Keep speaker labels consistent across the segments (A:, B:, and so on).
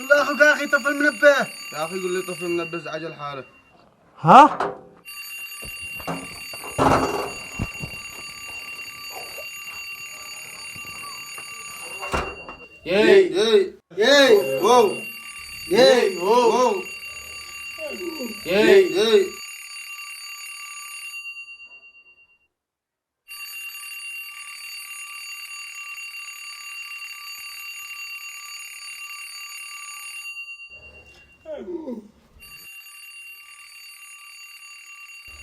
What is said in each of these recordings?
A: قل لاخوك يا اخي طفي المنبه.
B: يا اخي قول لي طفي المنبه ازعج الحاله.
A: ها؟
B: ياي ياي ياي واو ياي واو ياي ياي.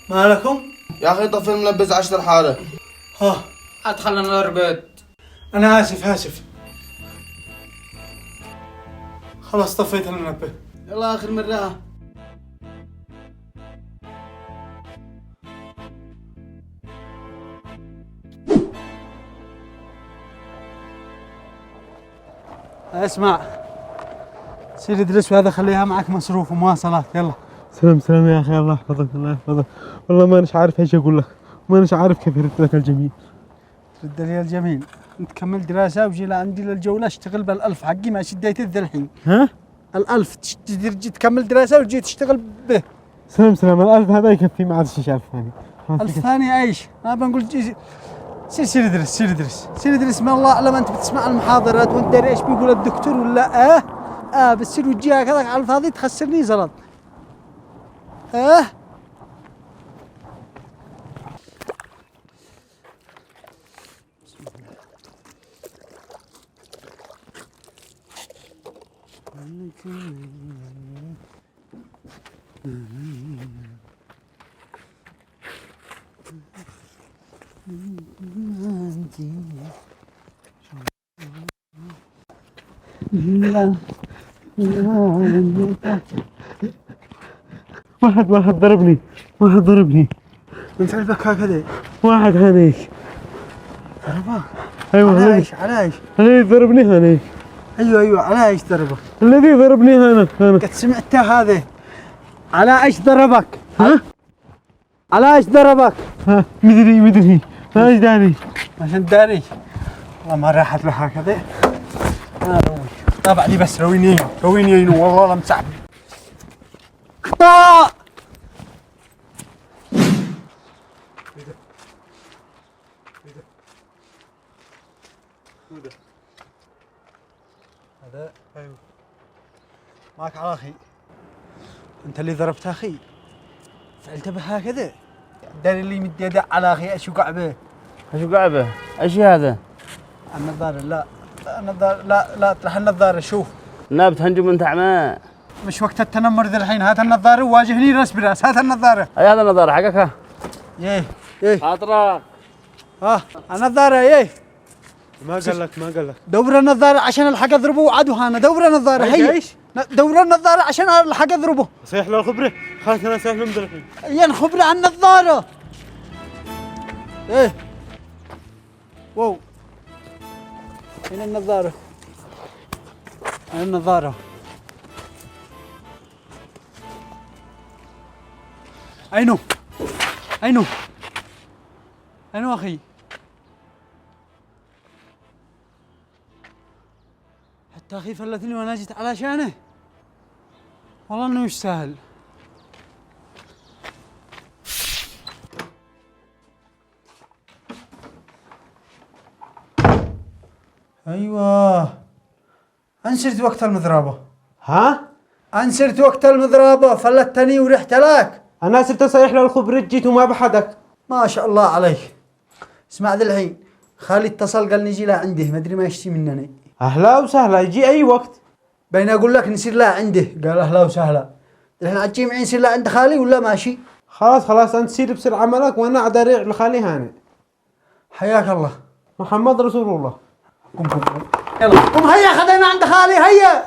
A: ما لكم؟
B: يا اخي طفي المنبه ازعجت الحاله.
A: ها
C: ادخلنا البيت.
A: انا اسف خلاص طفيت المنبه.
B: يلا اخر مره.
A: اسمع سير ادرس وهذا خليها معك مصروف ومواصلات. يلا
D: سلام يا اخي، الله يحفظك الله يحفظك. والله ما نش عارف ايش اقول لك، ما نش عارف كيف ارد لك الجميل.
A: رد لي الجميل. انت كمل دراسه وجي لعندي للجوله اشتغل بالألف حقي ما شديت الحين.
D: ها؟
A: الألف تجي تكمل دراسه وتجي تشتغل به.
D: سلام الألف هذا يكفي، ما عاد شيء 1000 ثاني.
A: ألف ثاني ايش؟ ما بنقول سير ادرس ما الله اعلم انت بتسمع المحاضرات وانت داري ايش بيقول الدكتور ولا بتصير وتجيها كذا على الفاضي تخسرني زلط.
D: واحد ضربني
A: من فعلك هكذا؟
D: واحد هنيك
A: ضربك؟
D: ايوه
A: على
D: هنيك.
A: ايش؟
D: الذي ضربني هنيك.
A: ايوه على ايش ضربك؟
D: الذي ضربني هنا
A: قد سمعته هذا. على ايش ضربك؟
D: ها؟
A: على ايش ضربك؟
D: ها مدري ما ايش داري.
A: عشان داري والله ما راحت له هكذا. طبعا لي بس رويني والله مسحب. هذا ايوه معك على اخي. انت اللي ضربت اخي فعلت به هكذا. داري اللي مد يده على اخي ايش وقع به؟
C: ايش قاعبه؟ ايش هذا؟
A: النظارة لا اطرح النظارة. شوف
C: لا بتهنجم انت عماء.
A: مش وقت التنمر ذا الحين. هات النظارة وواجهني راس براس. هات النظارة.
C: اي هذا النظاره حقك. ها
A: ايه
C: اطرق.
A: النظارة ايه.
D: ما قال لك
A: دور النظارة عشان الحق اضربه وعدو هانا. دور النظارة هي.
D: ايش؟
A: دور النظارة عشان الحق اضربه.
D: صيح له الخبره. خلاص انا صيح له الحين.
A: ينخبر عن النظارة. ايه واو هنا النظارة. عينو اخي. حتى اخي فلتني وانا جيت على شانه. والله انه مش سهل. ايوه انسرت وقت المضربة.
D: ها؟
A: انسرت وقت المضربة فلتني ورحت لك.
D: انا صرت صيح له الخبره جيت وما بحدك.
A: ما شاء الله عليك. اسمع ذا الحين خالي اتصل قال نجي لا عنده ما ادري ما يشتي مننا.
D: اهلا وسهلا يجي اي وقت.
A: بين اقول لك نصير لا عنده قال اهلا وسهلا. الحين عاد تجي معي نصير لا عند خالي ولا ماشي؟
D: خلاص انت سير بسر عملك وانا عاد اريع لخالي هاني.
A: حياك الله.
D: محمد رسول الله.
A: قم يلا قم هيا خذينا عند خالي هيا.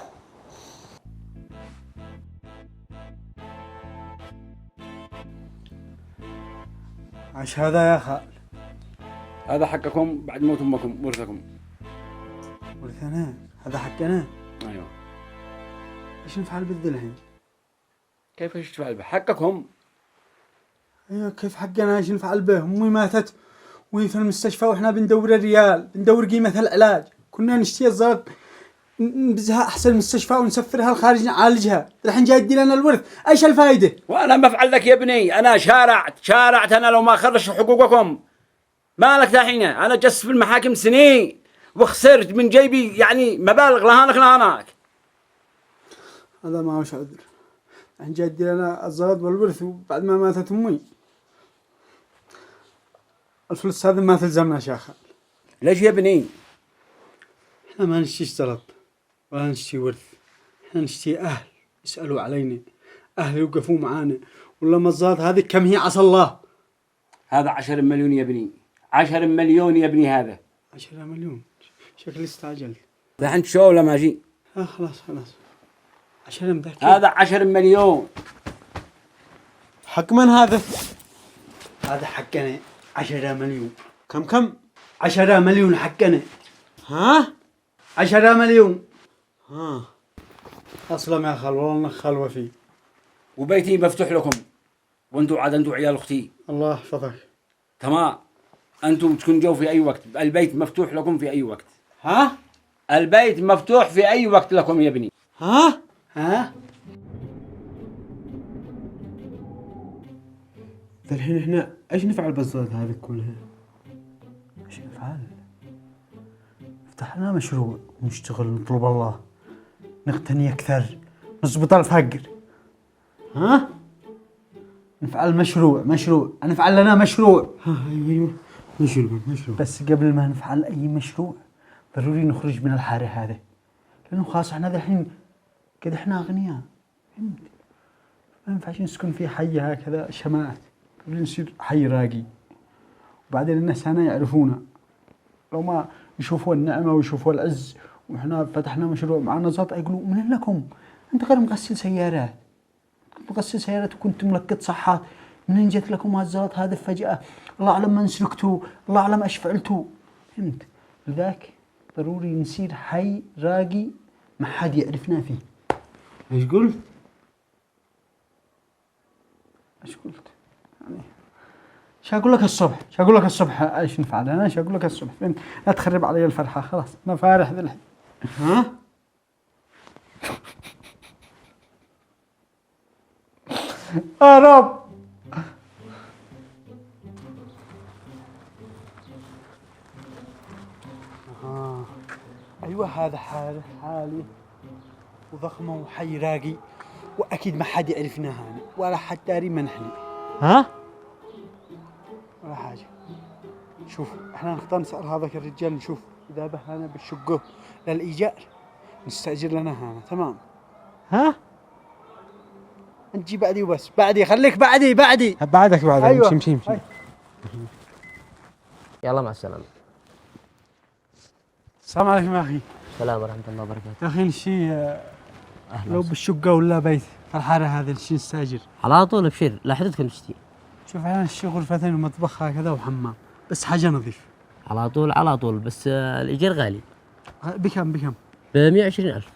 A: عش هذا يا خال.
C: هذا حقكم بعد موت امكم ورثكم.
A: ورث انا؟ هذا حقنا؟
C: ايوه.
A: ايش نفعل بالذي الحين؟
C: كيف ايش تفعل به؟ حقكم.
A: ايوه كيف حقنا ايش نفعل به؟ امي ماتت وهي في المستشفى واحنا بندور الريال، بندور قيمة العلاج، كنا نشتري الزلط نبزها احسن مستشفى ونسفرها الخارج نعالجها. الحين جاي تدي لنا الورث، ايش الفائده؟
C: وانا بفعل لك يا ابني، انا شارعت انا لو ما خرجت حقوقكم. مالك دحين؟ انا جلست في المحاكم سنين وخسرت من جيبي يعني مبالغ لهانك.
A: هذا ما هوش عذر. الحين جاي تدي لنا الزلط والورث وبعد ما ماتت امي. الفلوس هذه ما تلزمنا يا شيخ.
C: ليش يا ابني؟
A: احنا ما نشتي زلط ولا نشتي ورث، احنا نشتي اهل يسألوا علينا، اهل يوقفوا معانا. ولا مزات هذه كم هي عسى الله؟
C: هذا 10 مليون يا ابني، 10 مليون يا ابني هذا.
A: 10 مليون؟ شكلي استعجلت.
C: دحين شو ولا ماشي؟
A: خلاص 10 مدحكي.
C: هذا 10 مليون.
D: حق من هذا؟
A: هذا حقنا 10 مليون.
D: كم
A: 10 مليون حقنا.
D: ها
A: 10 مليون.
D: ها
A: اصلا يا خال والله انك خلوه فيه.
C: وبيتي مفتوح لكم، وانتم عاد انتم عيال اختي.
A: الله يحفظك.
C: تمام، انتم تكون جو في اي وقت، البيت مفتوح لكم في اي وقت.
D: ها
C: البيت مفتوح في اي وقت لكم يا ابني.
D: ها الحين احنا ايش نفعل بالزلط هذه كلها؟
A: ايش نفعل؟ فتحنا مشروع ونشتغل نطلب الله، نغتني اكثر، نزبط الفقر. ها؟ نفعل مشروع نفعل لنا مشروع.
D: ايوه مشروع.
A: بس قبل ما نفعل اي مشروع ضروري نخرج من الحاره هذا، لانه خلاص احنا الحين قد احنا اغنياء، فهمت؟ ما ينفعش نسكن في حي هكذا شماعات، ضروري نصير حي راقي. وبعدين الناس هنا يعرفونا، لو ما يشوفوا النعمه ويشوفوا العز واحنا فتحنا مشروع معنا زلط يقولوا من لكم؟ انت غير مغسل سيارات، مغسل سيارات وكنت ملقط صحات، منين جت لكم هالزلط هذا فجأة؟ الله أعلم من سلكتوا، الله أعلم إيش فعلتوا، فهمت؟ لذاك ضروري نصير حي راقي ما حد يعرفنا فيه.
D: ايش قلت؟
A: ايش قلت؟ يعني شو اقول لك الصبح ايش نفعل؟ انا شو اقول لك الصبح، فهمت؟ لا تخرب علي الفرحة، خلاص انا فارح ذي الحين.
D: ها
A: يا رب. ايوه هذا حالي وضخمه وحي راقي، واكيد ما حد يعرفنا هنا ولا حد داري من احنا.
D: ها
A: ولا حاجه. شوف احنا نختار نسال هذاك الرجال، نشوف اذا بهانا بالشقه للايجار نستاجر لنا هنا. تمام؟
D: ها
A: انت جي بعدي وبس، بعدي خليك بعدي
D: بعدك
A: أيوة.
D: امشي
E: يلا مع السلامة.
A: السلام عليكم يا اخي.
E: السلام ورحمة الله وبركاته.
A: يا اخي الشيء لو بالشقه ولا بيت في الحاره هذه الشيء نستاجر.
E: على طول ابشر، لا حدود كم تشتي.
A: شوف انا الشيء غرفتين ومطبخ هكذا وحمام، بس حاجه نظيف.
E: على طول بس الإيجار غالي.
A: بكم؟
E: ب 120,000.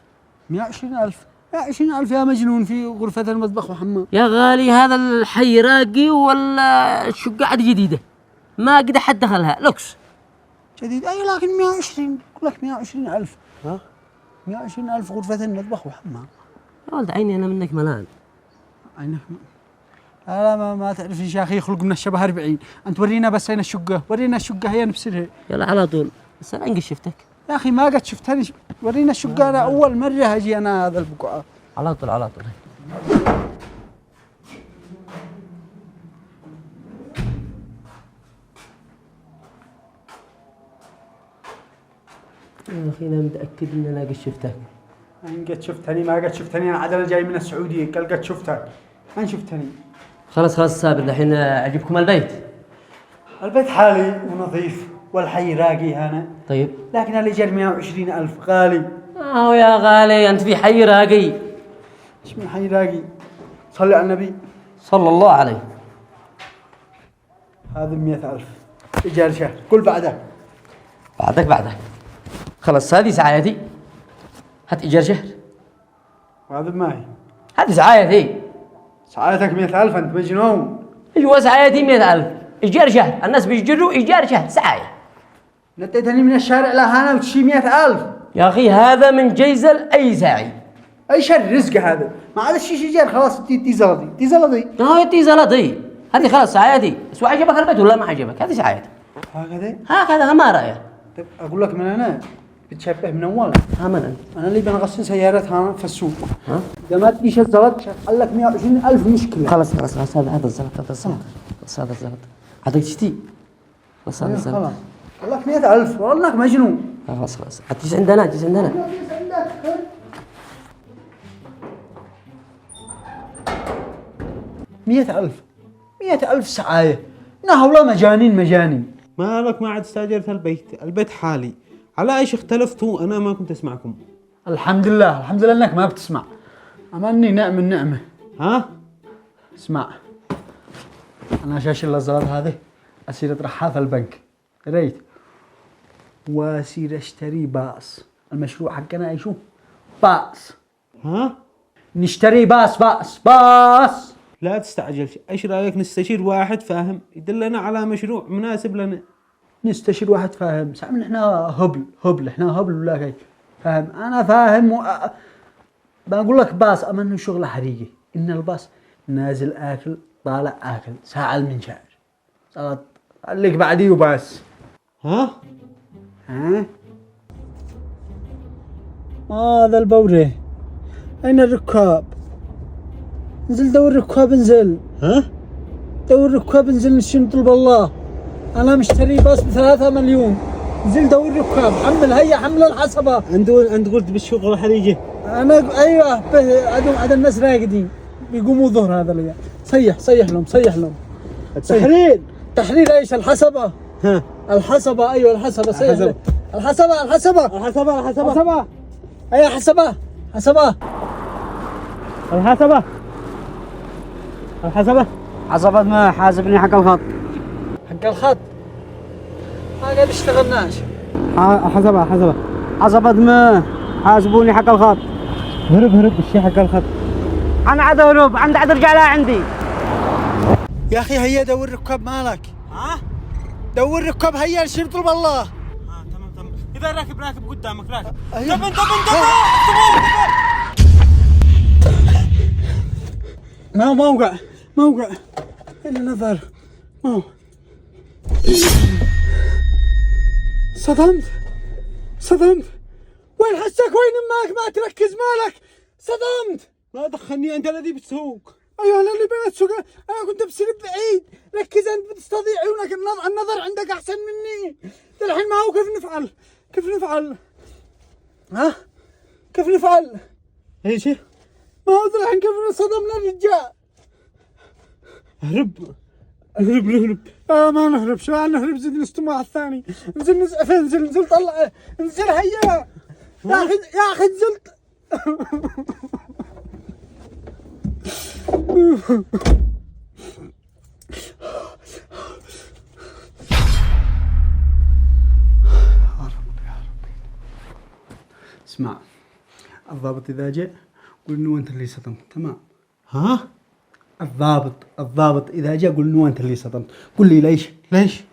A: 120,000 120,000 يا مجنون في غرفتين مطبخ وحمام؟
E: يا غالي هذا الحي راقي ولا الشقة عاد جديدة، ما قد حد دخلها، لوكس
A: جديد. اي لكن 120 اقول لك 120,000. ها 120,000 غرفتين مطبخ وحمام.
E: يا ولد عيني أنا منك ملان.
A: عينك لا ما تعرف يا اخي، يخلق من الشبه 40. انت ورينا بس اين الشقه، ورينا الشقه هي نبصرها.
E: يلا على طول، بس أنا انقش شفتك.
A: يا اخي ما قد شفتني، ورينا الشقه. انا اول مره اجي انا هذا البقعه.
E: على طول يا أخي أنا متأكد إن أنا قد شفتك.
A: ان قد شفتني ما قد شفتني، انا عاد انا جاي من السعوديه قال قد شفتك. ما شفتني.
E: خلاص سابر، الحين أجيبكم البيت.
A: البيت حالي ونظيف والحي راقي هنا،
E: طيب
A: لكن الايجار 120,000 غالي.
E: يا غالي أنت في حي راقي.
A: ايش من حي راقي؟ صلي على النبي
E: صلى الله عليه.
A: هذا 100,000 ايجار شهر. قول بعدك
E: خلاص هذه سعايتي، هات إيجار شهر.
A: وهذا معي.
E: هذه سعايتي.
A: سعادتك 100,000 انت مجنون.
E: ايوه سعايتي 100,000 إيجار شهر، الناس بيجروا إيجار شهر سعاية.
A: نطيتني من الشارع لهنا وتشي 100,000.
E: يا أخي هذا من جيزل أي ساعي.
A: ايش الرزق هذا؟ ما هذا الشيء جار خلاص تي زلطي
E: هاي زلطي هذه خلاص ساعتي. سواء عجبك البيت ولا ما عجبك هذه ساعتي. هكذا ما رأيك؟
A: طيب اقول لك من انا بتشبه من اول.
E: من
A: انا اللي بنغسل سيارات هنا في السوق. اذا ما تجيش الزلط قال لك 120,000 مشكله.
E: خلاص هذا الزلط خلاص هذا الزلط عطيك شتي. خلاص هذا الزلط.
A: خلاص قال لك 100,000 والله انك مجنون.
E: خلاص تجيس عندنا
A: 100,000 سعايه. نهولا مجانين.
D: مالك ما عاد استاجرت البيت حالي. على ايش اختلفتوا؟ انا ما كنت اسمعكم.
A: الحمد لله انك ما بتسمع. امني نعمه.
D: ها
A: اسمع انا شاش الزلط هذه اصير اطرحها في البنك ريت واصير اشتري باص. المشروع حقنا ايشو باص.
D: ها
A: نشتري باص
D: لا تستعجل. ايش رايك نستشير واحد فاهم يدلنا على مشروع مناسب لنا؟
A: نستشير واحد فاهم. سامن احنا هبل ولا كيف فاهم؟ انا فاهم بقول لك باص امنه شغله حريقي. ان الباص نازل اكل طالع اكل ساعه المنشار صارت خليك بعديه وبس.
D: ها
A: هذا البوري. اين الركاب؟ انزل دور الركاب انزل. دور الركاب انزل نشين طلب الله. انا مشتري باص ب3 مليون. انزل دور الركاب حمل هيا حمل الحصبة.
D: انت قلت بالشغل الحريقي.
A: انا ايوه عدم الناس راقدين بيقوموا ظهر هذا اللي صيح لهم تحرير ايش الحصبة. الحصبة ايوه الحصبة صيح. الحصبة ايوه حصبة
F: حسبت ما حاسبني حق الخط
A: ما قاعد اشتغلناش.
F: حسبت ما حاسبوني حق الخط.
D: هرب الشي حق الخط.
F: انا عاد هرب عاد ارجع لها عندي.
A: يا اخي هيا دور الركاب مالك. دور الركاب هيا نشيل طلب الله.
D: تمام اذا راكب قدامك راكب.
A: أيوه.
D: دبن
A: موقع انا نظر صدمت وين حسك وين امك ما تركز مالك صدمت.
D: لا دخلني انت الذي بتسوق.
A: ايوه انا اللي بين السوق. انا كنت بسير بعيد. ركز انت بتستطيع عيونك النظر عندك احسن مني. الحين ما هو كيف نفعل كيف نفعل
D: ايش
A: ما هو الحين كيف صدمنا الرجال.
D: هرب
A: ما نهربش نهرب زد نستم واحد ثاني. انزل طلع انزل هيا يا اخي نزلت. اسمع الضابط اذا جاء قول انه انت اللي صدمت. تمام الضابط اذا جاء قول انه انت اللي صدمت. قول لي ليش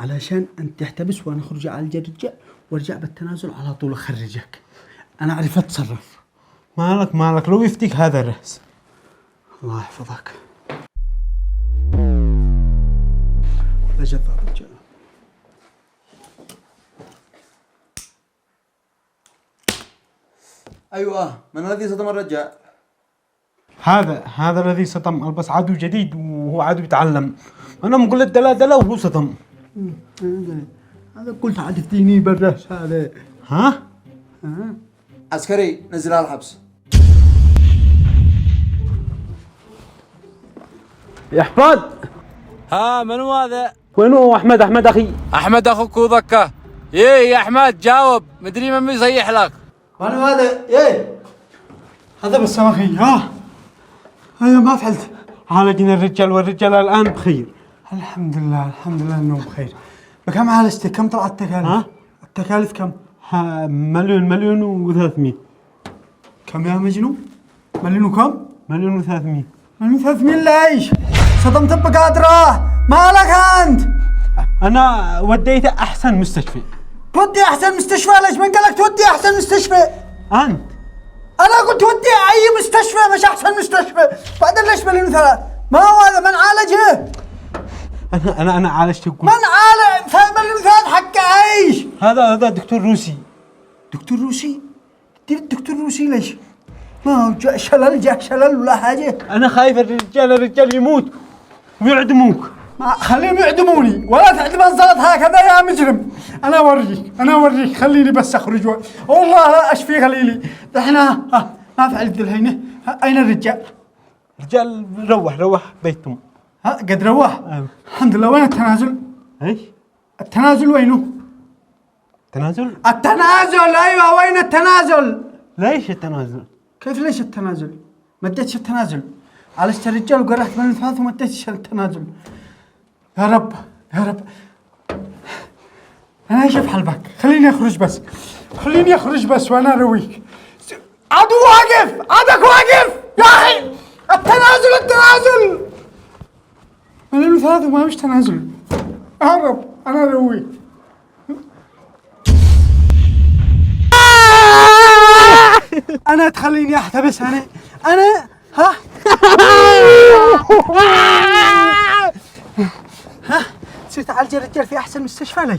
A: علشان انت تحتبس وانا اخرج على الرجال وارجع بالتنازل على طول اخرجك. انا اعرف اتصرف.
D: مالك لو يفتيك هذا الرأس.
A: الله يحفظك. ليش الضابط جاء؟
B: ايوه من الذي صدم الرجال؟
D: هذا الذي صدم. البس عدو جديد وهو عدو يتعلم. انا مقول الدلا وهو صدم.
A: هذا قلت عاد تديني بالراس هذا.
B: عسكري نزل على الحبس.
C: يا حفاد.
G: منو هذا؟
D: وينو احمد اخي؟
G: احمد اخوك وذكه. يا احمد جاوب مدري من بيصيح لك.
A: وانا هذا هذا بس يا اخي. هيا ما فعلت.
D: عالجنا الرجال والرجال الان بخير.
A: الحمد لله انهم بخير. بكم عالجتك؟ كم طلعت التكاليف؟ التكاليف كم؟
D: مليون و300.
A: كم يا مجنون؟ مليون وكم؟
D: 1,300,000.
A: 1,300,000 ليش؟ صدمت بقادرة. مالك انت؟
D: انا وديته احسن مستشفى.
A: تودي احسن مستشفى. ليش من قال لك تودي احسن مستشفى؟
D: انت
A: انا قلت ودي اي مستشفى مش احسن مستشفى. بعدين ليش مليون ثلاث؟ ما هو هذا من عالجه؟
D: انا عالجته.
A: من عالج مليون ثلاث حق ايش؟
D: هذا دكتور روسي.
A: دكتور روسي؟ تدير الدكتور روسي ليش؟ ما هو جاء شلل ولا حاجه.
D: انا خايف الرجال يموت ويعدموك.
A: ما خليهم يعدموني ولا تعدم الزلط هكذا يا مجرم. انا اوريك خليني بس اخرج والله لا اشفي خليلي. الحين ما فعلت الحين. اين الرجال؟
D: الرجال روح بيتهم.
A: قد روح؟ الحمد لله. وين التنازل؟
D: ايش؟
A: التنازل وينه؟
D: تنازل؟
A: التنازل ايوه وين التنازل؟
D: ليش التنازل؟
A: كيف ليش التنازل؟ ما اديتش التنازل. عالجت الرجال وقرحت من الفاث وما اديتش التنازل. يا رب انا ايش افعل بك؟ خليني اخرج بس وانا ارويك. عدو واقف، عدك واقف يا اخي. التنازل من ثلاثة وما فيش تنازل. يا رب انا ارويك. انا تخليني احتبس. انا ها تصير تعالج الرجال في احسن مستشفى.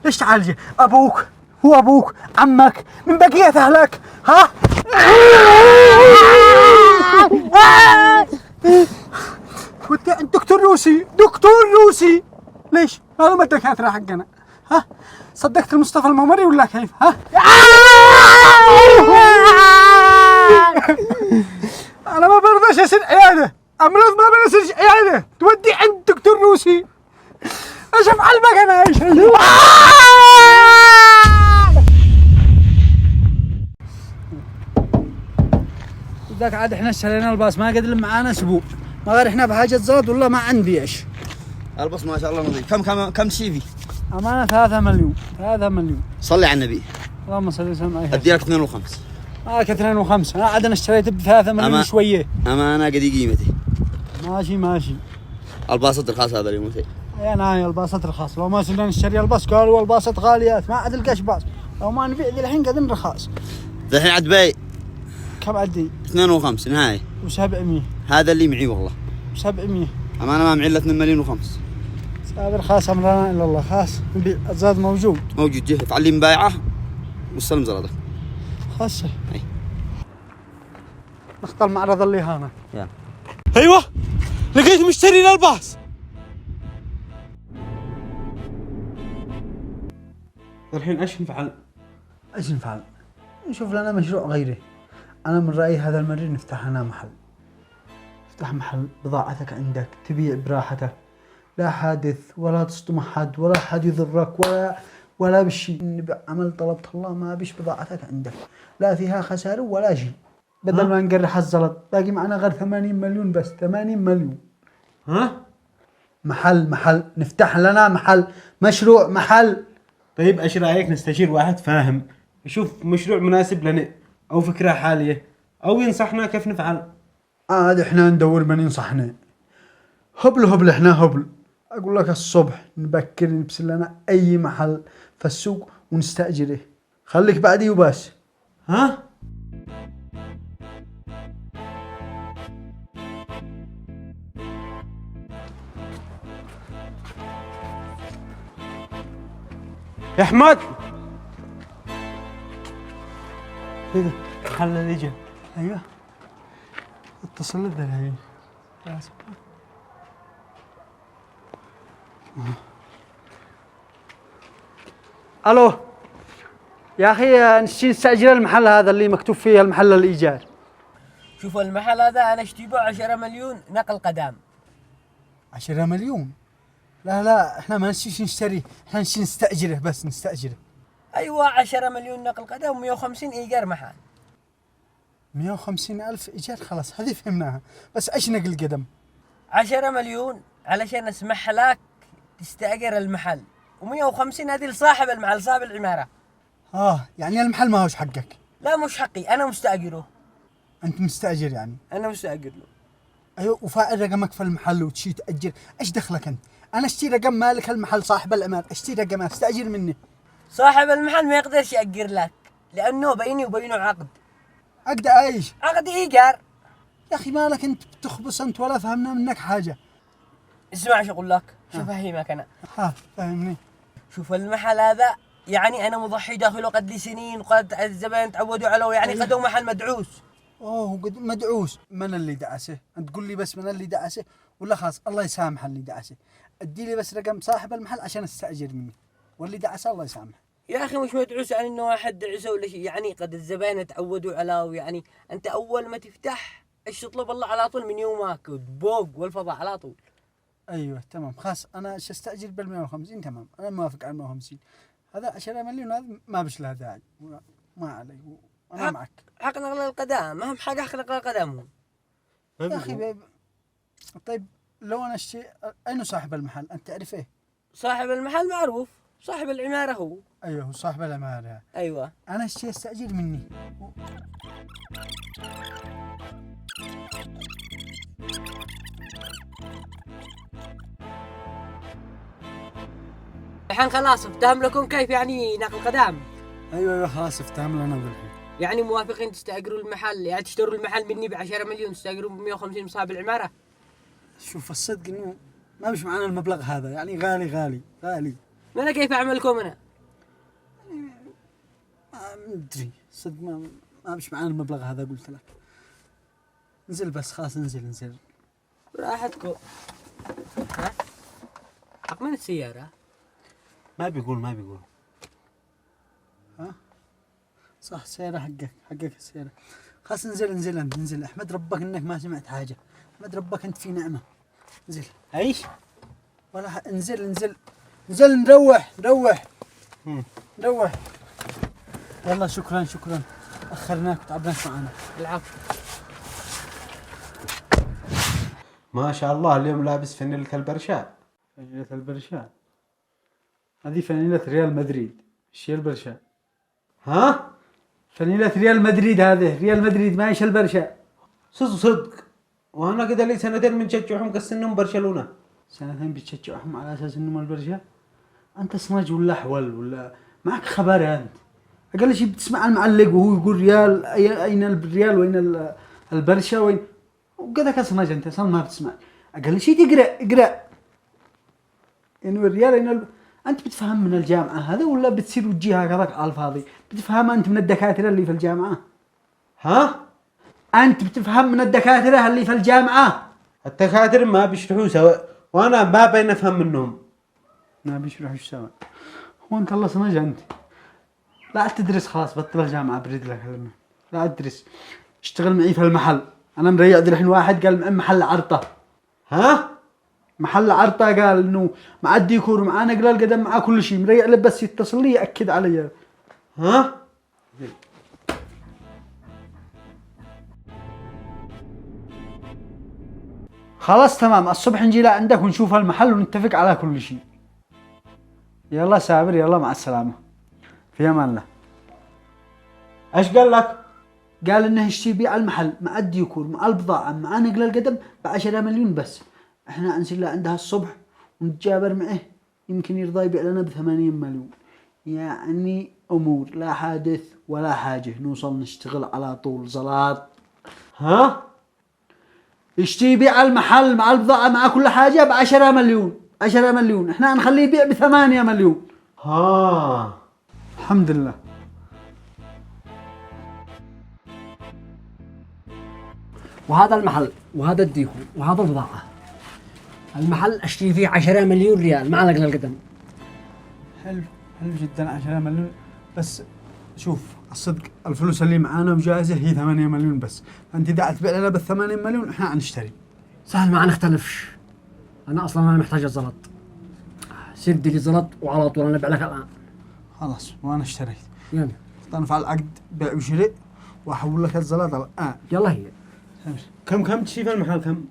A: ليش تعالجه؟ ابوك عمك من بقية اهلك. ها ودي عند دكتور روسي. ليش؟ هذا ما الدكاترة حقنا. ها صدقت المصطفى الممري ولا كيف؟ ها انا ما برضاش اسير عياده. امراض ما بنسيرش عياده. تودي عند دكتور روسي. ايش افعل بك انا؟ ايش ذاك عاد احنا اشترينا الباص ما قد معانا اسبوع. ما غير احنا بحاجه زاد والله ما عندي ايش.
B: البص ما شاء الله نظيف. كم سيفي؟
A: امانه 3 مليون.
B: صلي على النبي.
A: اللهم صل وسلم عليه.
B: ادي لك 2 و5.
A: 2 و5. انا عاد انا اشتريت ب3 مليون شويه.
B: امانه قدي قيمتي.
A: ماشي.
B: الباصات الخاص هذا اليوم
A: يا ناي الباصات الخاص. لو ما صرنا نشتري الباص قالوا الباصات غاليات ما عاد القاش باص. لو ما نبيع ذي الحين قاعدين رخاص.
B: الحين عاد باي.
A: كم عدي؟
B: 2 و5 نهاية.
A: و700.
B: هذا اللي معي والله.
A: 700.
B: امانه ما معي الا 2 مليون و5.
A: صابر خاص امرنا الا الله. خاص نبيع الزاد موجود
B: جه تعلم بايعه والسلم زرده.
A: خاصه. نختار معرض اللي هنا.
D: ايوه لقيت مشتري للباص. الحين ايش نفعل؟
A: نشوف لنا مشروع غيره. انا من رايي هذا المرة نفتح لنا محل. افتح محل بضاعتك عندك تبيع براحتك. لا حادث ولا تصدم احد ولا حد يضرك ولا بشي. عمل طلبت الله ما بيش بضاعتك عندك. لا فيها خسارة ولا شيء. بدل ما نقرح الزلط باقي معنا غير 80 مليون بس. 80 مليون. محل نفتح لنا محل. مشروع محل.
D: طيب ايش رايك نستشير واحد فاهم يشوف مشروع مناسب لنا او فكرة حالية او ينصحنا كيف نفعل.
A: عاد احنا ندور من ينصحنا. هبل احنا هبل. اقول لك الصبح نبكر نبسل لنا اي محل في السوق ونستأجره. خليك بعدي وبس.
D: يا احمد محل اللي جا.
A: ايوه اتصل ذا الحين. الو يا اخي نستأجر المحل هذا اللي مكتوب فيه المحل الايجار.
H: شوف المحل هذا انا اشتريه 10 مليون نقل قدام.
A: 10 مليون؟ لا احنا ما نشتري. احنا نستأجره بس نستأجره.
H: ايوه 10 مليون نقل قدم و150 ايجار محل.
A: 150,000 ايجار خلاص هذه فهمناها. بس ايش نقل قدم؟
H: 10 مليون علشان اسمح لك تستأجر المحل و150 هذه لصاحب المحل صاحب العمارة.
A: يعني المحل ما هوش حقك؟
H: لا مش حقي انا مستأجره.
A: انت مستأجر يعني؟
H: انا مستأجر له.
A: ايوه وفائل رقمك في المحل وتشي تأجر. ايش دخلك انت؟ انا اشتري رقم مالك المحل صاحب العمارة. اشتري رقمه استأجر مني.
H: صاحب المحل ما يقدرش يأجر لك لأنه بيني وبينه عقد.
A: عقد ايش؟
H: عقد إيجار.
A: يا اخي مالك انت بتخبص انت ولا فهمنا منك حاجه.
H: اسمع شو أقول لك، شو أفهمك أنا.
A: ها فهمني.
H: شوف المحل هذا يعني أنا مضحي داخله قد لي سنين وقد الزبائن تعودوا عليه، يعني قد هو محل مدعوس.
A: اوه قد مدعوس. من اللي دعسه؟ انت تقول لي بس من اللي دعسه ولا خلاص الله يسامح اللي دعسه؟ ادي لي بس رقم صاحب المحل عشان استاجر مني، واللي دعسه الله يسامحه.
H: يا أخي مش مدعوس يعني إنه واحد دعسه ولا شيء، يعني قد الزبائن تعودوا عليه، يعني أنت أول ما تفتح إيش تطلب الله على طول من يومك بوق والفضاء على طول.
A: ايوه تمام خلاص انا استاجر بال 150 تمام انا موافق على 150. هذا 10 مليون هذا ما بش له داعي ما علي انا معك.
H: حق نقل القدم أهم حاجة، حق نقل القدم.
A: يا اخي طيب لو انا اين صاحب المحل انت تعرف ايه؟
H: صاحب المحل معروف، صاحب العمارة هو.
A: ايوه هو صاحب العمارة.
H: أيوة.
A: انا استاجر مني.
H: الحين خلاص افتهم لكم كيف يعني نقل قدم.
A: ايوه خلاص افتهم لنا بالحين.
H: يعني موافقين تستأجروا المحل، يعني تشتروا المحل مني ب10 مليون تستأجروا ب150 صاحب العمارة؟
A: شوف الصدق انه ما مش معنا المبلغ هذا، يعني غالي.
H: ما انا كيف اعملكم انا؟
A: ما ادري صدق ما مش معنا المبلغ هذا قلت لك. انزل بس خلاص انزل.
H: راحتكم. ها؟ حق من السيارة؟
D: ما بيقول.
A: ها؟ صح السيارة حقك السيارة. خلاص انزل احمد ربك انك ما سمعت حاجة. احمد ربك انت في نعمة. انزل.
D: ايش؟
A: ولا انزل نروح. والله شكرا اخرناك وتعبناك معنا.
H: العفو.
D: ما شاء الله اليوم لابس فانيلة البرشا.
A: فانيلة البرشا هذه فانيلة ريال مدريد. ايش هي البرشا؟
D: ها؟
A: فانيلة ريال مدريد هذه، ريال مدريد ما ايش البرشا.
D: صدق وانا كده لي سنتين بنشجعهم قسنهم برشلونة.
A: سنتين بتشجعهم على اساس انهم البرشا؟ انت صنج ولا حول ولا معك خبر انت؟ اقل شيء بتسمع المعلق وهو يقول ريال اين الريال وين البرشا وين وكذا كصنج انت اصلا ما بتسمع. اقل شيء اقرا يعني الريال اين انت بتفهم من الجامعه هذا ولا بتصير وجهها كذاك على الفاضي؟ بتفهم انت من الدكاتره اللي في الجامعه؟
D: ها؟
A: انت بتفهم من الدكاتره اللي في الجامعه؟
D: الدكاتره ما بيشرحوا سوا وانا ما بين افهم منهم.
A: ما بيشرحوا سوا. هو انت الله صنج انت. لا تدرس خلاص بطل الجامعه بريد لك كلمه. لا تدرس اشتغل معي في المحل. انا مريع الحين واحد قال محل عرطه.
D: ها؟
A: محل عرطه قال انه مع الديكور ومع نقل القدم مع كل شيء مريع له بس يتصل لي ياكد علي.
D: ها؟
A: خلاص تمام الصبح نجي لعندك ونشوف المحل ونتفق على كل شيء. يلا سابر يلا مع السلامة. في امان الله.
D: ايش قال لك؟
A: قال انه يشتري بيع المحل مع الديكور مع البضاعة مع نقل القدم ب10 مليون بس. احنا نسير عندها الصبح ونتجابر معه يمكن يرضى يبيع لنا ب80 مليون. يعني امور لا حادث ولا حاجة نوصل نشتغل على طول زلاط.
D: ها؟
A: يشتري بيع المحل مع البضاعة مع كل حاجة ب10 مليون. 10 مليون احنا نخليه يبيع ب8 مليون.
D: ها
A: الحمد لله.
E: وهذا المحل وهذا الديكور وهذا البضاعة. المحل اشتري فيه 10 مليون ريال مع نقل القدم.
A: حلو جدا 10 مليون بس. شوف الصدق الفلوس اللي معانا وجاهزة هي 8 مليون بس. انت اذا تبيع لنا ب8 مليون احنا حنشتري.
E: سهل ما نختلفش. انا اصلا ما محتاج الزلط. سد لي زلط وعلى طول انا ابيع لك الان.
A: خلاص وانا اشتريت.
E: يلا
A: نفعل العقد بيع وشراء واحول لك الزلط الان.
E: يلا هي.
D: كم تشوف المحل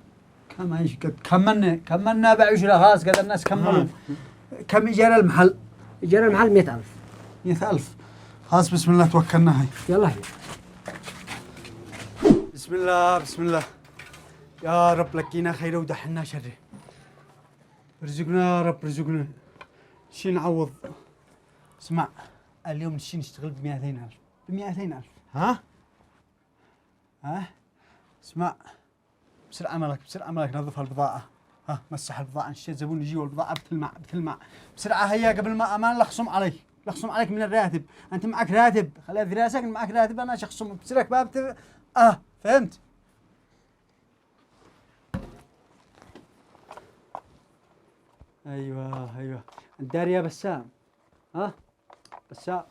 A: كم ايش قد كملنا بيع وشراء خلاص قد الناس كملوا. كم ايجار المحل؟
E: ايجار المحل 100,000.
A: 100,000 خلاص بسم الله توكلنا هاي.
E: يلا هي.
A: بسم الله يا رب لقينا خير ودحنا شر. رزقنا يا رب رزقنا. شي نعوض. اسمع اليوم نشي نشتغل ب 200,000 ب 200,000.
D: ها؟
A: ها؟ اسمع، بسر عملك نظف هالبضاعة. ها مسح البضاعة، نشيت زبون يجي والبضاعة بتلمع بسرعة. هيا قبل ما أمان لخصم عليك من الراتب. أنت معك راتب، خليها في راسك معك راتب، أنا شخصم بسرك باب فهمت؟ أيوة الدار يا بسام. ها؟ بسام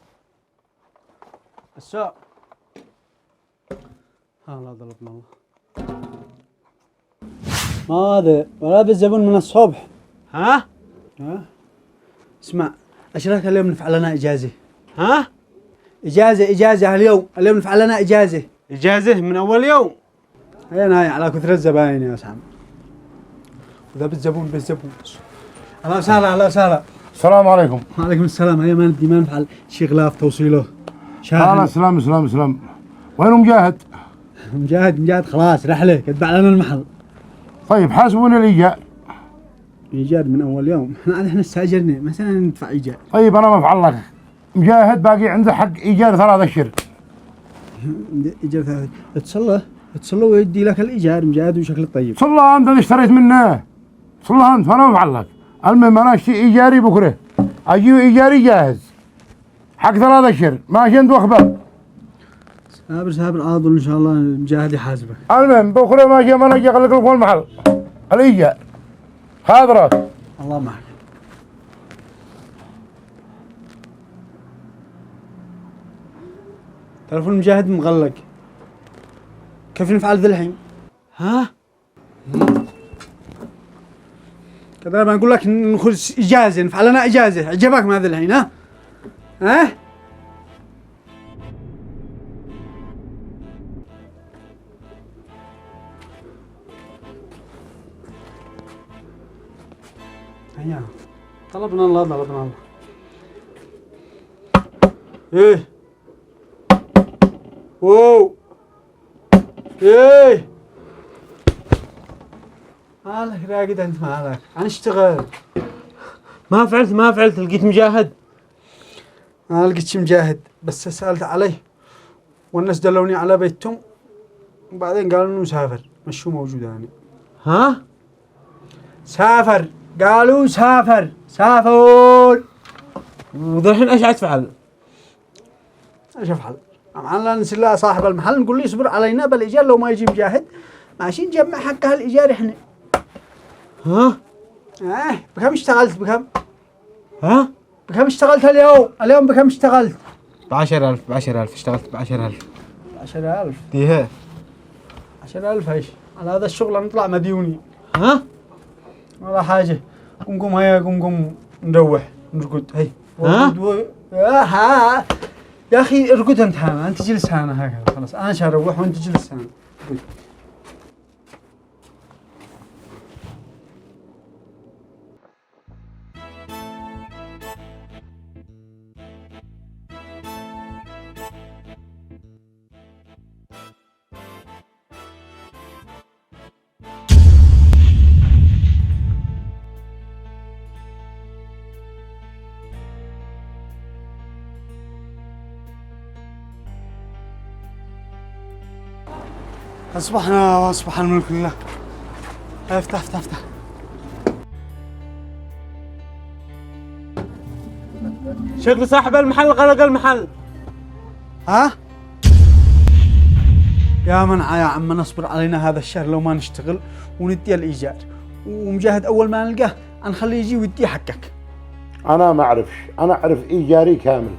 A: لا ضربنا الله. ماذا ولا بالزبون من الصبح.
D: ها؟
A: اسمع، اشراك اليوم نفعل لنا اجازه.
D: ها؟
A: اجازه اليوم نفعل لنا اجازه.
D: اجازه من اول يوم.
A: هي ناي على كثر الزباين يا سام. وذا بالزبون اهلا وسهلا.
I: السلام عليكم.
A: وعليكم السلام. هيا ما نفعل شي غلاف توصيله.
I: سلام. وين مجاهد؟
A: مجاهد خلاص رحله كتبع لنا المحل.
I: طيب حاسبوني الايجار.
A: ايجار من اول يوم، احنا استاجرنا مثلا ندفع ايجار.
I: طيب انا ما افعل لك. مجاهد باقي عنده حق ايجار 3 اشهر.
A: ايجار 3 اتصله ويدي لك الايجار. مجاهد وشكل طيب.
I: صلى انت اللي اشتريت منه. صلى انت، فانا ما افعل لك. المهم انا اشتري ايجاري بكره. اجيب ايجاري جاهز. حق 3 اشهر، ماشي انت واخبر.
A: سابر اظن ان شاء الله مجاهد يحاسبك.
I: المهم بكره ماشي، ما اجي اخليك لكم المحل. الايجار خاطرك.
A: الله معك. تلفون مجاهد مغلق. كيف نفعل ذا الحين؟ ها؟ كذا ما نقول لك نخذ اجازه، نفعل لنا اجازه. عجبك ما ذا الحين؟ ها؟ هيا طلبنا الله. ايه واو ايه مالك راقد انت؟ مالك اشتغل.
D: ما فعلت لقيت مجاهد.
A: ما لقيتش مجاهد، بس سألت عليه والناس دلوني على بيتهم، وبعدين قالوا انه مسافر. مشوه موجود يعني.
D: ها؟
A: سافر، قالوا سافر.
D: وذا الحين ايش تفعل؟
A: ايش افعل؟ معنا نسال الله صاحب المحل نقول له يصبر علينا بالايجار، لو ما يجي مجاهد ماشي نجمع حق هالايجار احنا.
D: ها؟
A: بكم اشتغلت؟ بكم؟
D: ها؟
A: بكم اشتغلت اليوم بكم اشتغلت؟
D: ب10,000 اشتغلت ب10,000.
A: 10,000
D: ايه
A: 10,000 ايش؟ على هذا الشغل نطلع مديوني.
D: ها؟
A: ولا حاجة. قوم هيا قوم نروح نرقد. هي
D: ها؟
A: يا اخي ارقد انت جلس هنا هكذا خلاص. انا شاروح وانت جلس هنا. أصبحنا الملك لله. افتح.
D: شكل صاحب المحل غلق المحل.
A: ها؟ يا منع يا عم نصبر علينا هذا الشهر لو ما نشتغل وندي الإيجار، ومجاهد أول ما نلقاه نخليه يجي ويدي حقك.
I: انا ما اعرفش، انا اعرف ايجاري كامل.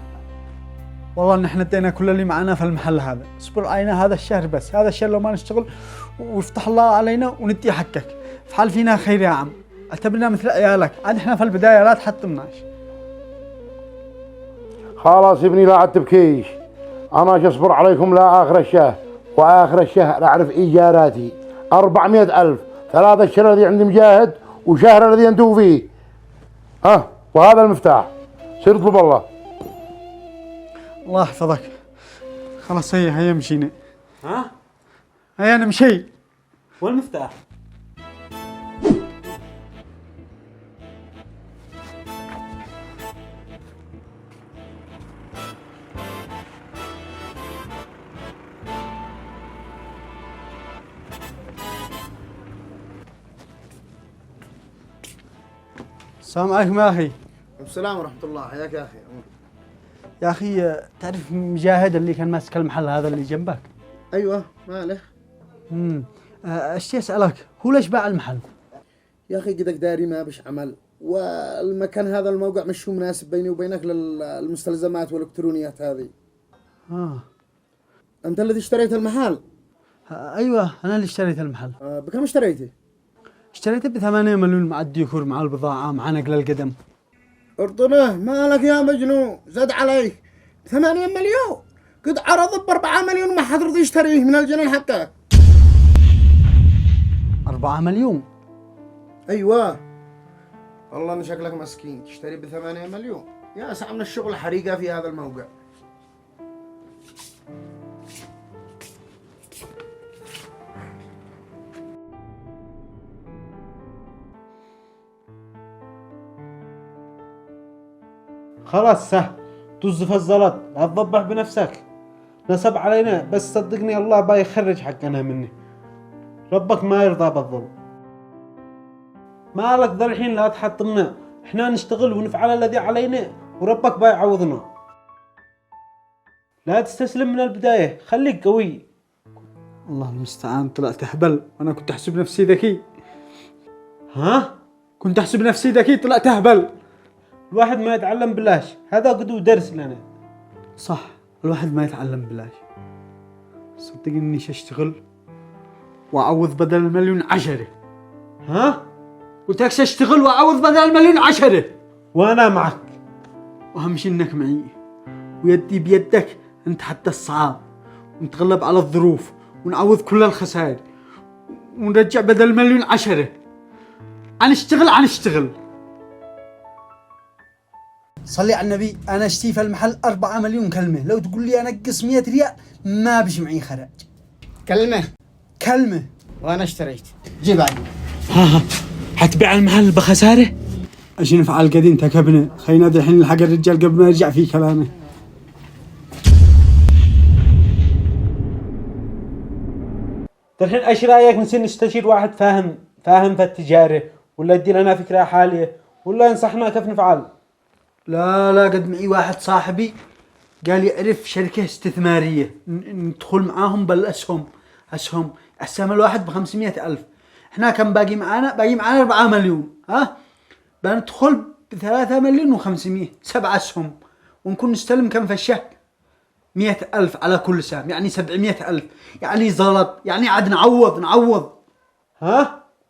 A: والله ان احنا ادينا كل اللي معنا في المحل هذا. اصبر علينا هذا الشهر بس، هذا الشهر لو ما نشتغل ويفتح الله علينا وندي حقك. افعل فينا خير يا عم، اعتبرنا مثل عيالك. عاد احنا في البدايه لا تحطمناش.
I: خلاص ابني لا تبكيش، انا اصبر عليكم لا اخر الشهر، واخر الشهر اعرف ايجاراتي 400,000. 3 اشهر الذي عند مجاهد وشهر الذي انتم فيه. وهذا المفتاح، سير اطلب الله.
A: الله يحفظك. خلاص هيا مشينا. هيا نمشي.
D: والمفتاح؟
A: السلام عليكم يا أخي.
I: السلام ورحمة الله، حياك يا أخي.
A: يا أخي تعرف مجاهد اللي كان ماسك المحل هذا اللي جنبك؟
I: أيوة، ماله؟
A: اشتي أسألك، هو ليش باع المحل؟
I: يا أخي قدك داري ما بش عمل، والمكان هذا الموقع مش هو مناسب بيني وبينك للمستلزمات والإلكترونيات هذه. أنت الذي اشتريت المحل؟
A: أيوة أنا اللي اشتريت المحل.
I: بكم اشتريته؟
A: اشتريته ب8 مليون مع الديكور مع البضاعة مع نقل القدم.
I: ارطنه مالك يا مجنون، زاد عليك 8 مليون، قد عرض ب4 مليون ما حد رضي يشتريه من الجنان حقك.
A: 4 مليون؟
I: ايوه والله ان شكلك مسكين تشتري ب8 مليون. يا ساعة من الشغل حريقة في هذا الموقع.
D: خلاص سهل، طز في الزلط، لا تضبح بنفسك. نصب علينا بس صدقني الله باي يخرج حقنا مني. ربك ما يرضى بالظلم. مالك ذا الحين لا تحطمنا، احنا نشتغل ونفعل الذي علينا وربك باي يعوضنا. لا تستسلم من البداية، خليك قوي.
A: الله المستعان، طلعت أهبل وأنا كنت أحسب نفسي ذكي.
D: ها؟
A: كنت أحسب نفسي ذكي طلعت أهبل.
D: الواحد ما يتعلم بلاش، هذا قدو درس لنا.
A: صح، الواحد ما يتعلم بلاش. صدقني إني اشتغل وأعوض بدل المليون 10.
D: ها؟
A: قلت لك اشتغل وأعوض بدل المليون 10.
D: وأنا معك.
A: وأهم شيء إنك معي، ويدي بيدك نتحدى الصعاب ونتغلب على الظروف ونعوض كل الخسائر ونرجع بدل المليون 10. عنشتغل. صلي على النبي، أنا اشتي في المحل 4 مليون كلمة، لو تقول لي أنقص 100 ريال ما بش معي خراج. كلمة
F: وأنا اشتريت. جيب عندي.
A: ها حتبيع المحل بخسارة؟ ايش نفعل قاعدين تكبنا، خلينا الحين نلحق الرجال قبل ما يرجع في كلامه.
D: الحين ايش رايك نصير نستشير واحد فاهم في التجارة، ولا يدي لنا فكرة حالية، ولا ينصحنا كيف نفعل؟
A: لا قد معي واحد صاحبي قال يعرف شركة استثمارية ندخل معاهم بالأسهم. السهم الواحد ب500,000. احنا كم باقي معانا 4 مليون. بندخل ب3 مليون و500، 7 أسهم، ونكون نستلم كم في الشهر؟ 100,000 على كل سهم، يعني 700,000. يعني زلط، يعني عاد نعوض.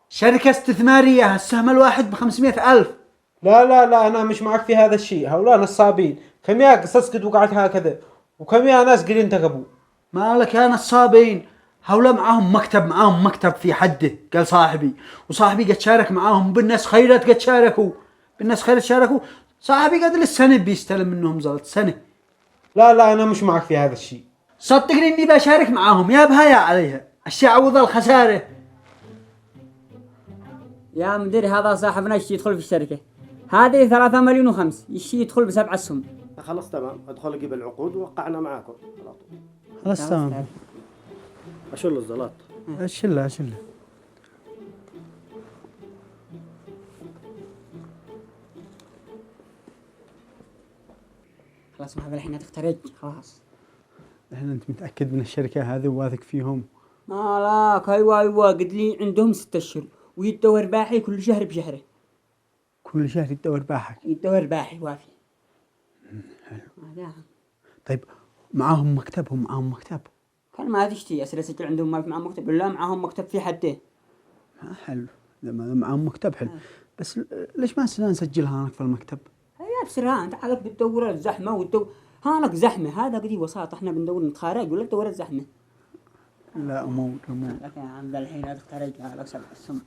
A: شركة استثمارية السهم الواحد ب500,000.
D: لا أنا مش معك في هذا الشيء. هؤلاء نصابين. كم يا قصص قد وقعت هكذا، وكم يا ناس قد انتقبوا.
A: مالك يا نصابين، هؤلاء معاهم مكتب في حده، قال صاحبي، وصاحبي قد شارك معاهم بالناس خيرات، قد شاركوا صاحبي قد للسنة بيستلم منهم زلط سنة.
D: لا أنا مش معك في هذا الشيء.
A: صدقني إني بشارك معاهم، يا بها يا عليها، الشيء عوض الخسارة.
F: يا مدير، هذا صاحبنا يشتي يدخل في الشركة هذه 3 مليون و5، يشتي يدخل ب7 أسهم.
J: خلاص تمام، ادخل اجيب العقود ووقعنا معاكم.
A: خلاص تمام.
J: اشيل الزلط.
A: اشيله.
F: خلاص ما الحين تخترج خلاص.
A: الحين انت متأكد من الشركة هذه وواثق فيهم؟
F: مالك ايوه قد لي عندهم 6 أشهر ويدور باحي كل شهر بشهره.
A: كل شهر يدور باحك؟
F: يدور باحي وافي.
A: حلو. طيب معاهم مكتب؟ هم معاهم مكتب؟
F: كان ما تشتي اسئله عندهم ما في معاهم مكتب، ولا معاهم مكتب في حده.
A: حلو، لما معاهم مكتب حلو. بس ليش ما نسجلها هناك في المكتب؟
F: هي بسرعه، انت عادك بتدور الزحمه هانك زحمه، هذا قدي وساطه، احنا بندور نتخارج ولا تدور الزحمه؟
A: لا امور.
F: لك يا عم الحين تخترج لك 7 أسهم.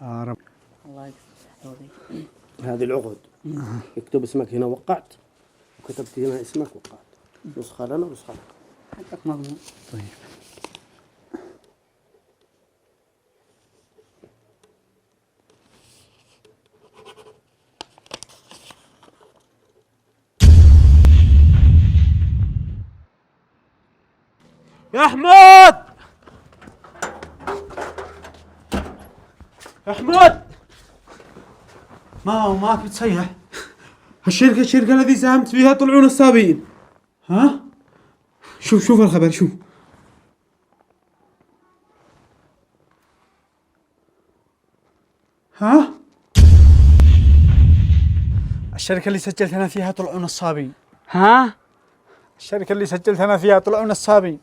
A: يا رب.
F: الله يكفيك.
J: هذه العقد اكتب اسمك هنا وقعت، وكتبت هنا اسمك وقعت، نسخة لنا ونسخة لك.
F: حقك مضمون.
A: طيب.
D: يا أحمد ماك بتصيح. الشركة الذي ساهمت فيها طلعوا نصابين. ها؟ شوف الخبر شوف. ها؟
A: الشركة اللي سجلت أنا فيها طلعوا نصابين.
F: ها؟
A: الشركة اللي سجلت أنا فيها طلعوا نصابين.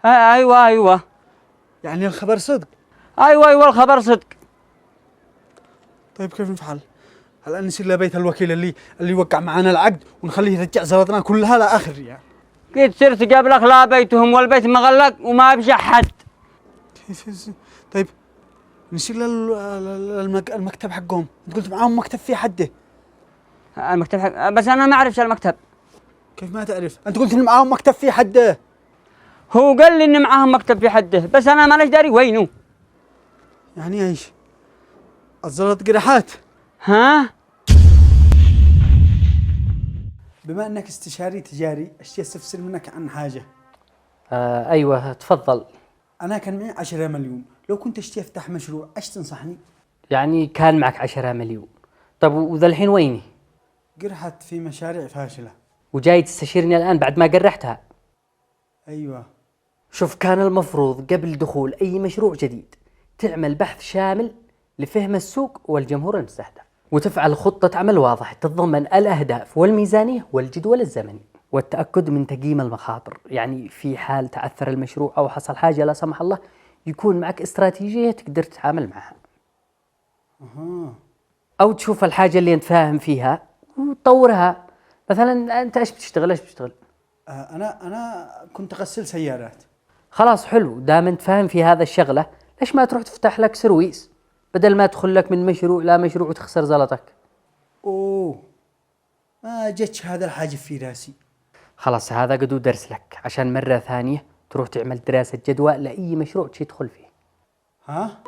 F: ايوه
A: يعني الخبر صدق.
F: ايوه الخبر صدق.
A: طيب كيف نفعل؟ هل نسير لبيت الوكيل اللي وقع معنا العقد ونخليه يرجع زلطنا كلها لاخر يعني؟
F: قد صرت قبلك لا بيتهم والبيت مغلق وما بيش احد.
A: كيف؟ طيب نسير المكتب حقهم، انت قلت معاهم مكتب فيه حده.
F: المكتب حق بس انا ما اعرفش المكتب.
A: كيف ما تعرف؟ انت قلت ان معاهم مكتب فيه حده.
F: هو قال لي ان معاهم مكتب في حده بس انا مانيش داري وينه.
A: يعني ايش؟ الزلط قرحات.
F: ها؟
A: بما انك استشاري تجاري اشتي استفسر منك عن حاجه.
E: ايوه تفضل.
A: انا كان معي 10 مليون، لو كنت اشتي افتح مشروع ايش تنصحني؟
E: يعني كان معك 10 مليون. طب وذا الحين ويني؟
A: قرحت في مشاريع فاشله.
E: وجاي تستشيرني الان بعد ما قرحتها؟
A: ايوه.
E: شوف، كان المفروض قبل دخول اي مشروع جديد تعمل بحث شامل لفهم السوق والجمهور المستهدف، وتفعل خطة عمل واضحة تتضمن الأهداف والميزانية والجدول الزمني، والتأكد من تقييم المخاطر. يعني في حال تعثر المشروع أو حصل حاجة لا سمح الله يكون معك استراتيجية تقدر تتعامل معها. أو تشوف الحاجة اللي أنت فاهم فيها وتطورها. مثلا أنت إيش بتشتغل؟
A: أنا كنت أغسل سيارات.
E: خلاص حلو، دام أنت فاهم في هذا الشغلة ليش ما تروح تفتح لك سرويس بدل ما تدخل لك من مشروع لا مشروع وتخسر زلطك.
A: اوه ما جتش هذا الحاجة في راسي.
E: خلاص هذا قدو درس لك عشان مرة ثانية تروح تعمل دراسة جدوى لأي مشروع تدخل فيه.
A: ها؟